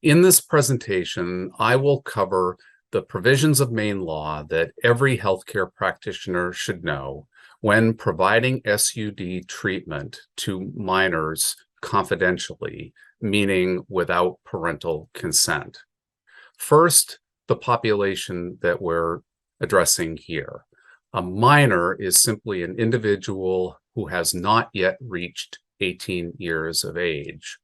In this presentation, I will cover the provisions of Maine law that every healthcare practitioner should know when providing SUD treatment to minors confidentially, meaning without parental consent. First, the population that we're addressing here. A minor is simply an individual who has not yet reached 18 years of age.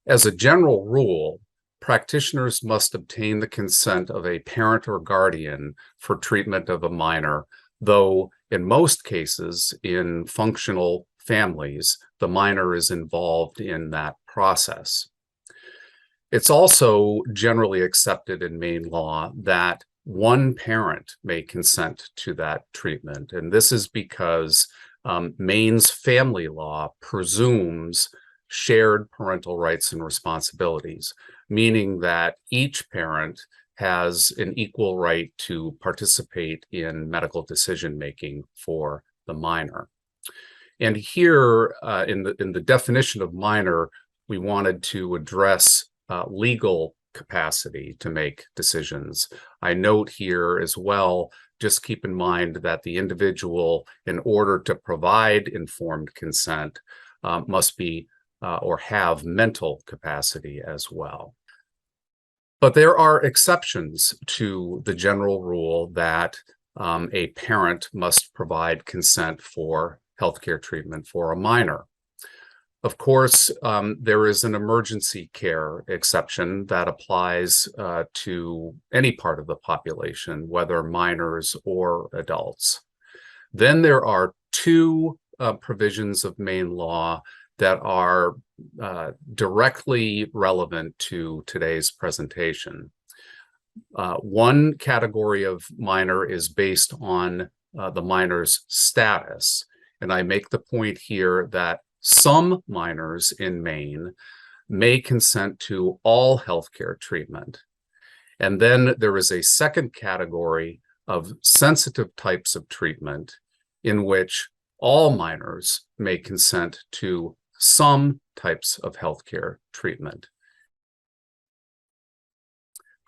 As a general rule, practitioners must obtain the consent of a parent or guardian for treatment of a minor, though in most cases, in functional families, the minor is involved in that process. It's also generally accepted in Maine law that one parent may consent to that treatment, and this is because Maine's family law presumes shared parental rights and responsibilities, meaning that each parent has an equal right to participate in medical decision-making for the minor. And here in the definition of minor, we wanted to address legal capacity to make decisions. I note here as well, just keep in mind that the individual, in order to provide informed consent, must be or have mental capacity as well. But there are exceptions to the general rule that a parent must provide consent for healthcare treatment for a minor. Of course, there is an emergency care exception that applies to any part of the population, whether minors or adults. Then there are two provisions of Maine law that are directly relevant to today's presentation. One category of minor is based on the minor's status. And I make the point here that some minors in Maine may consent to all healthcare treatment. And then there is a second category of sensitive types of treatment in which all minors may consent to some types of healthcare treatment.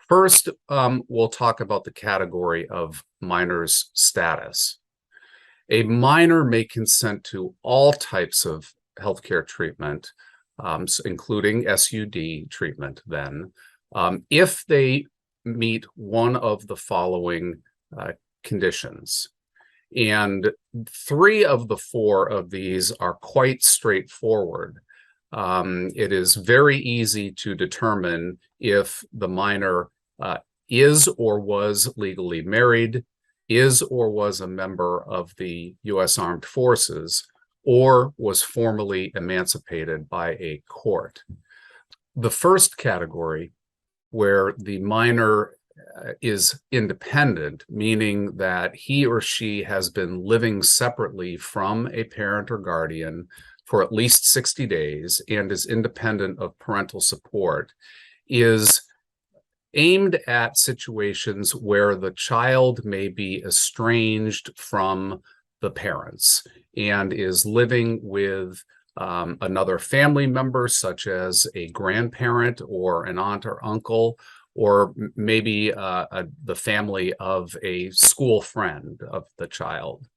First, we'll talk about the category of minor's status. A minor may consent to all types of healthcare treatment, including SUD treatment then, if they meet one of the following conditions. And three of the four of these are quite straightforward. It is very easy to determine if the minor is or was legally married, is or was a member of the U.S. Armed Forces, or was formally emancipated by a court. The first category, where the minor is independent, meaning that he or she has been living separately from a parent or guardian for at least 60 days and is independent of parental support, is aimed at situations where the child may be estranged from the parents and is living with another family member, such as a grandparent or an aunt or uncle, or maybe the family of a school friend of the child.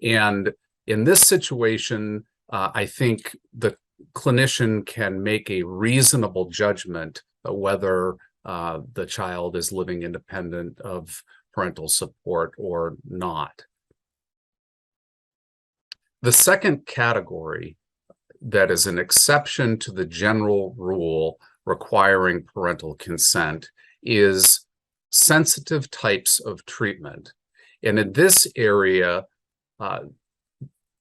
And in this situation, I think the clinician can make a reasonable judgment whether the child is living independent of parental support or not. The second category that is an exception to the general rule requiring parental consent is sensitive types of treatment. And in this area,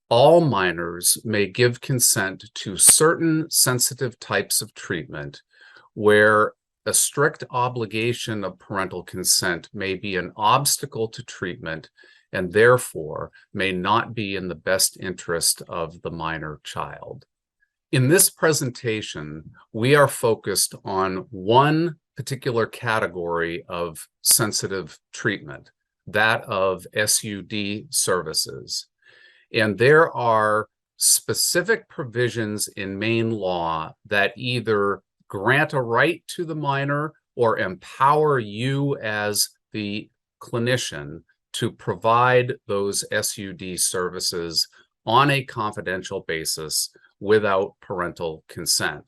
all minors may give consent to certain sensitive types of treatment where a strict obligation of parental consent may be an obstacle to treatment and therefore may not be in the best interest of the minor child. In this presentation, we are focused on one particular category of sensitive treatment, that of SUD services. And there are specific provisions in Maine law that either grant a right to the minor or empower you as the clinician to provide those SUD services on a confidential basis without parental consent.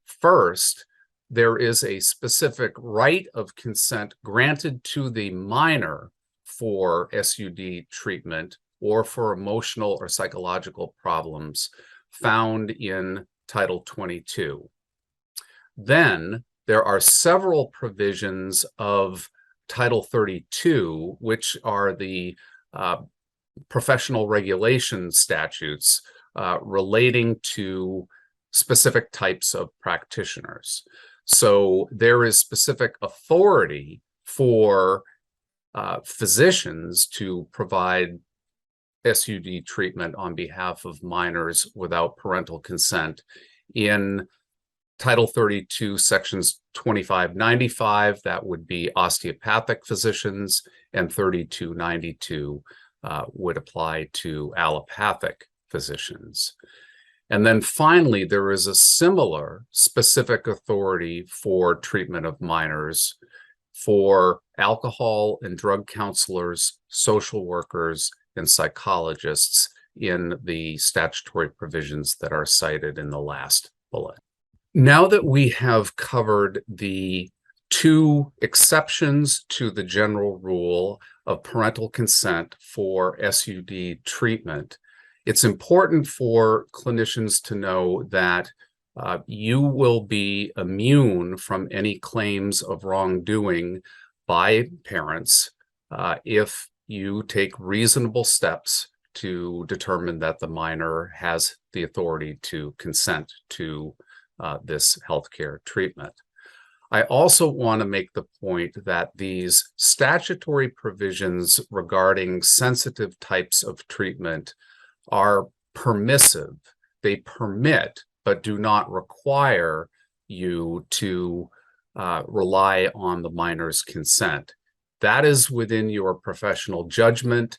First, there is a specific right of consent granted to the minor for SUD treatment or for emotional or psychological problems found in Title 22. Then there are several provisions of Title 32, which are the professional regulation statutes relating to specific types of practitioners. So there is specific authority for physicians to provide SUD treatment on behalf of minors without parental consent in Title 32, sections 2595, that would be osteopathic physicians, and 3292 would apply to allopathic physicians. And then finally, there is a similar specific authority for treatment of minors for alcohol and drug counselors, social workers, and psychologists in the statutory provisions that are cited in the last bullet. Now that we have covered the two exceptions to the general rule of parental consent for SUD treatment, it's important for clinicians to know that you will be immune from any claims of wrongdoing by parents if you take reasonable steps to determine that the minor has the authority to consent to this healthcare treatment. I also want to make the point that these statutory provisions regarding sensitive types of treatment are permissive. They permit, but do not require you to rely on the minor's consent. That is within your professional judgment.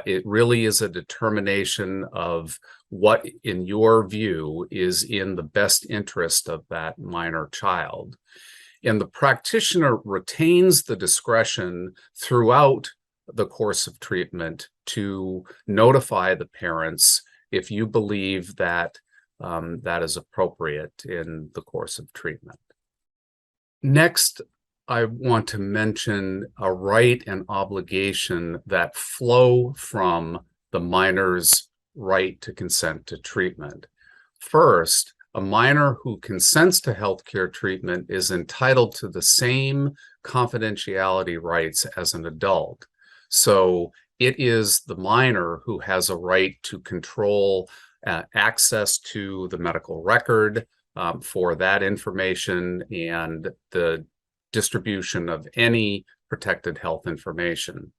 It really is a determination of what, in your view, is in the best interest of that minor child. And the practitioner retains the discretion throughout the course of treatment to notify the parents if you believe that that is appropriate in the course of treatment. Next, I want to mention a right and obligation that flow from the minor's right to consent to treatment. First, a minor who consents to healthcare treatment is entitled to the same confidentiality rights as an adult. So it is the minor who has a right to control access to the medical record for that information and the distribution of any protected health information.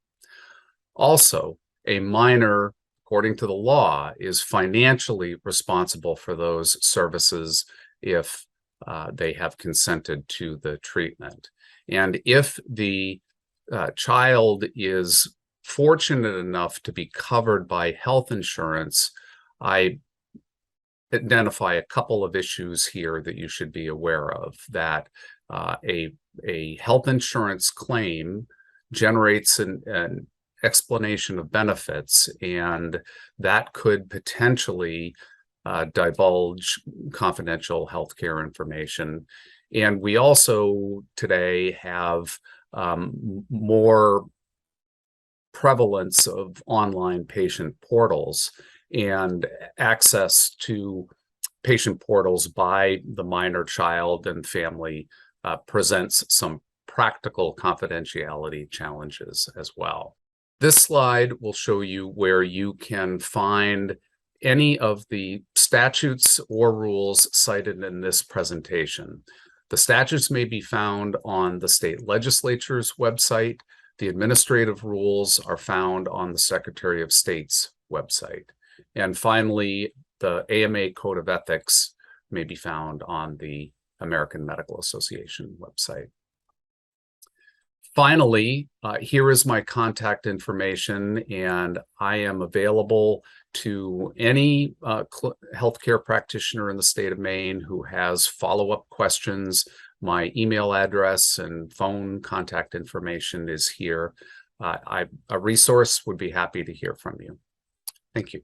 Also, a minor, according to the law, is financially responsible for those services if they have consented to the treatment. And if the child is fortunate enough to be covered by health insurance, I identify a couple of issues here that you should be aware of. That a health insurance claim generates an explanation of benefits, and that could potentially divulge confidential healthcare information. And we also today have more prevalence of online patient portals, and access to patient portals by the minor child and family presents some practical confidentiality challenges as well. This slide will show you where you can find any of the statutes or rules cited in this presentation. The statutes may be found on the state legislature's website. The administrative rules are found on the Secretary of State's website. And finally, the AMA Code of Ethics may be found on the American Medical Association website. Finally, here is my contact information, and I am available to any healthcare practitioner in the state of Maine who has follow-up questions. My email address and phone contact information is here. A resource would be happy to hear from you. Thank you.